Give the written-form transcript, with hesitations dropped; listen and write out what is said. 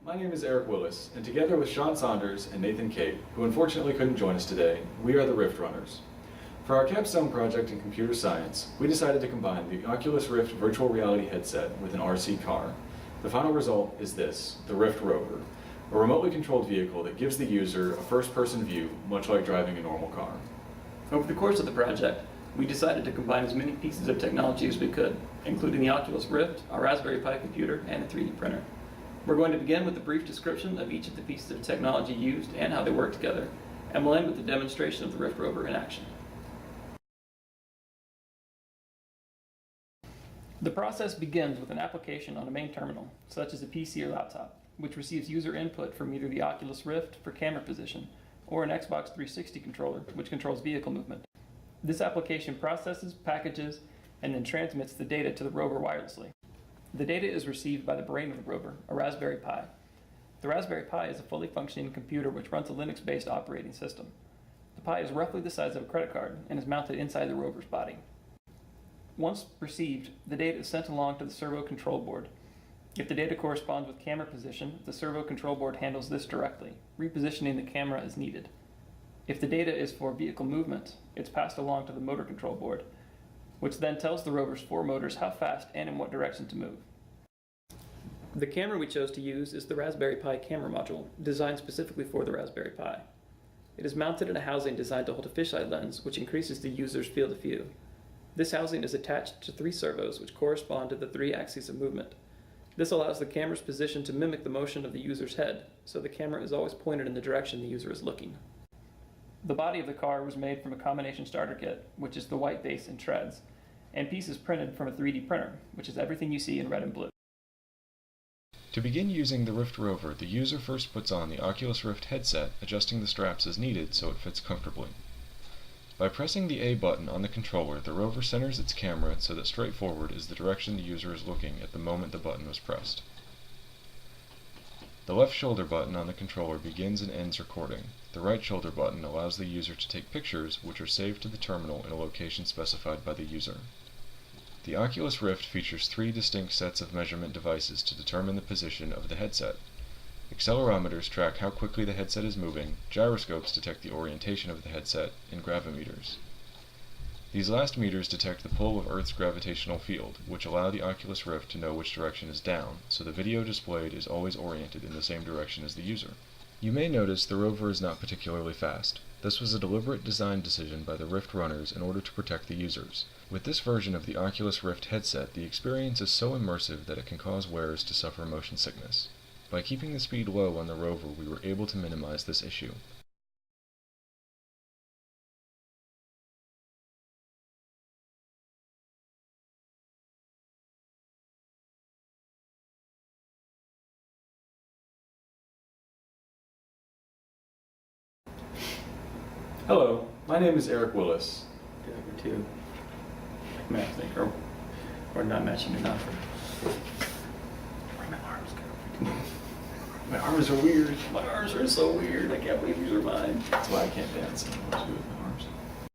My name is Eric Willis, and together with Sean Saunders and Nathan Cate, who unfortunately couldn't join us today, we are the Rift Runners. For our capstone project in computer science, we decided to combine the Oculus Rift virtual reality headset with an RC car. The final result is this, the Rift Rover, a remotely controlled vehicle that gives the user a first-person view, much like driving a normal car. Over the course of the project, we decided to combine as many pieces of technology as we could, including the Oculus Rift, our Raspberry Pi computer, and a 3D printer. We're going to begin with a brief description of each of the pieces of technology used and how they work together, and we'll end with a demonstration of the Rift Rover in action. The process begins with an application on a main terminal, such as a PC or laptop, which receives user input from either the Oculus Rift for camera position, or an Xbox 360 controller, which controls vehicle movement. This application processes, packages, and then transmits the data to the rover wirelessly. The data is received by the brain of the rover, a Raspberry Pi. The Raspberry Pi is a fully functioning computer which runs a Linux-based operating system. The Pi is roughly the size of a credit card and is mounted inside the rover's body. Once received, the data is sent along to the servo control board. If the data corresponds with camera position, the servo control board handles this directly, repositioning the camera as needed. If the data is for vehicle movement, it's passed along to the motor control board, which then tells the rover's 4 motors how fast and in what direction to move. The camera we chose to use is the Raspberry Pi camera module, designed specifically for the Raspberry Pi. It is mounted in a housing designed to hold a fisheye lens, which increases the user's field of view. This housing is attached to 3 servos, which correspond to the 3 axes of movement. This allows the camera's position to mimic the motion of the user's head, so the camera is always pointed in the direction the user is looking. The body of the car was made from a combination starter kit, which is the white base and treads, and pieces printed from a 3D printer, which is everything you see in red and blue. To begin using the Rift Rover, the user first puts on the Oculus Rift headset, adjusting the straps as needed so it fits comfortably. By pressing the A button on the controller, the rover centers its camera so that straight forward is the direction the user is looking at the moment the button was pressed. The left shoulder button on the controller begins and ends recording. The right shoulder button allows the user to take pictures, which are saved to the terminal in a location specified by the user. The Oculus Rift features 3 distinct sets of measurement devices to determine the position of the headset. Accelerometers track how quickly the headset is moving, gyroscopes detect the orientation of the headset, and gravimeters. These last meters detect the pull of Earth's gravitational field, which allow the Oculus Rift to know which direction is down, so the video displayed is always oriented in the same direction as the user. You may notice the rover is not particularly fast. This was a deliberate design decision by the Rift runners in order to protect the users. With this version of the Oculus Rift headset, the experience is so immersive that it can cause wearers to suffer motion sickness. By keeping the speed low on the rover, we were able to minimize this issue. Hello, my name is Eric Willis. Number 2. Match, I think, or not matching enough. Where my arms go? My arms are weird. My arms are so weird. I can't believe these are mine. That's why I can't dance anymore.